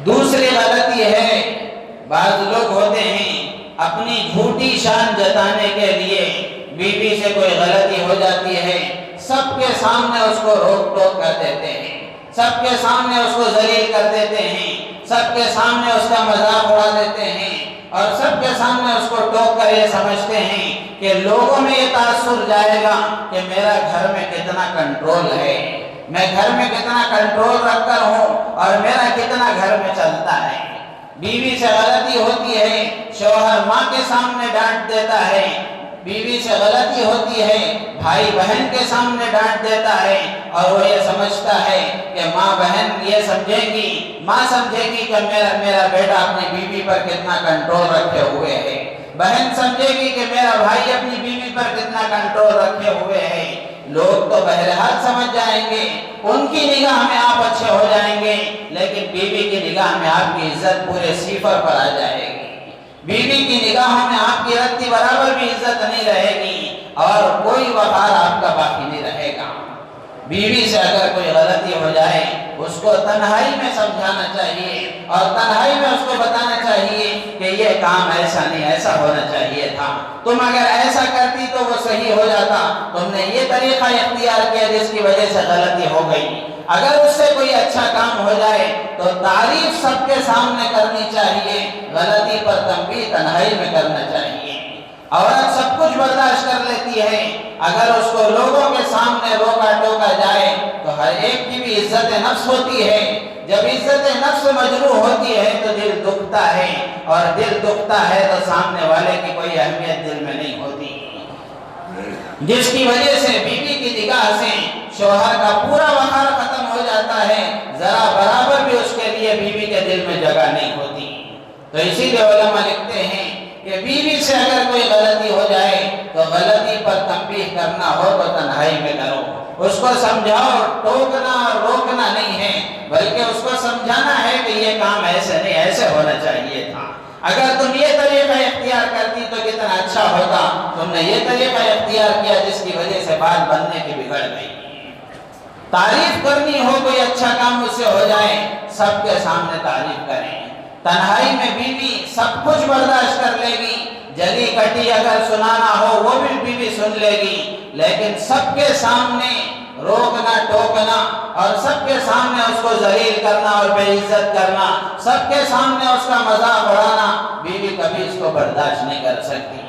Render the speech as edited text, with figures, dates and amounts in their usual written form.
دوسری غلطی ہے، بعض لوگ ہوتے ہیں اپنی جھوٹی شان جتانے کے لیے بیوی سے کوئی غلطی ہو جاتی ہے، سب کے سامنے اس کو روک ٹوک کر دیتے ہیں، سب کے سامنے اس کو ذلیل کر دیتے ہیں، سب کے سامنے اس کا مذاق اڑا دیتے ہیں، اور سب کے سامنے اس کو ٹوک کر یہ سمجھتے ہیں کہ لوگوں میں یہ تاثر جائے گا کہ میرا گھر میں کتنا کنٹرول ہے، میں گھر میں کتنا کنٹرول رکھ کر ہوں اور میرا کتنا گھر میں چلتا ہے۔ بیوی سے غلطی ہوتی ہے، شوہر ماں کے سامنے ڈانٹ دیتا ہے، بیوی سے غلطی ہوتی ہے، بھائی بہن کے سامنے ڈانٹ دیتا ہے، اور وہ یہ سمجھتا ہے کہ ماں بہن یہ سمجھے گی، ماں سمجھے گی کہ میرا بیٹا اپنی بیوی پر کتنا کنٹرول رکھے ہوئے ہے، بہن سمجھے گی کہ میرا بھائی اپنی بیوی پر کتنا کنٹرول رکھے ہوئے ہے۔ لوگ تو بہرحال سمجھ جائیں گے، ان کی نگاہ میں آپ اچھے ہو جائیں گے، لیکن بیوی کی نگاہ میں آپ کی عزت پورے صفر پر آ جائے گی، بیوی کی نگاہوں میں آپ کی رتی برابر بھی عزت نہیں رہے گی، اور کوئی وقار آپ کا باقی نہیں رہے گا۔ بیوی سے اگر کوئی غلطی ہو جائے اس کو تنہائی میں سمجھانا چاہیے، اور تنہائی میں اس کو بتانا چاہیے کہ یہ کام ایسا نہیں، ایسا ہونا چاہیے تھا، تم اگر ایسا کرتی تو وہ صحیح ہو جاتا، تم نے یہ طریقہ اختیار کیا جس کی وجہ سے غلطی ہو گئی۔ اگر اس سے کوئی اچھا کام ہو جائے تو تعریف سب کے سامنے کرنی چاہیے، غلطی پر تنبیہ تنہائی میں کرنا چاہیے۔ عورت سب کچھ برداشت کر لیتی ہے، اگر اس کو لوگوں کے سامنے روکا ٹوکا جائے تو ہر ایک کی بھی عزت نفس ہوتی ہے، جب عزت نفس مجروح ہوتی ہے تو دل دکھتا ہے، اور دل دکھتا ہے تو سامنے والے کی کوئی اہمیت دل میں نہیں ہوتی، جس کی وجہ سے بیوی کی نگاہ سے شوہر کا پورا وقار ختم ہو جاتا ہے، ذرا برابر بھی اس کے لیے بیوی کے دل میں جگہ نہیں ہوتی۔ تو اسی لیے علماء لکھتے ہیں کہ بیوی سے اگر کوئی غلطی ہو جائے تو غلطی پر تنبیہ کرنا ہو تو تنہائی میں کرو، اس کو سمجھاؤ، ٹوکنا اور روکنا نہیں ہے، بلکہ اس کو سمجھانا ہے کہ یہ کام ایسے نہیں، ایسے ہونا چاہیے تھا، اگر تم یہ طریقہ اختیار کرتی تو کتنا اچھا ہوتا، تم نے یہ طریقہ اختیار کیا جس کی وجہ سے بات بننے کی بگڑ گئی۔ تعریف کرنی ہو، کوئی اچھا کام اس سے ہو جائے، سب کے سامنے تعریف کریں۔ تنہائی میں بیوی سب کچھ برداشت کر لے گی، جلی کٹی اگر سنانا ہو وہ بھی بیوی سن لے گی، لیکن سب کے سامنے روکنا ٹوکنا اور سب کے سامنے اس کو ذلیل کرنا اور بے عزت کرنا، سب کے سامنے اس کا مذاق اڑانا، بیوی کبھی اس کو برداشت نہیں کر سکتی۔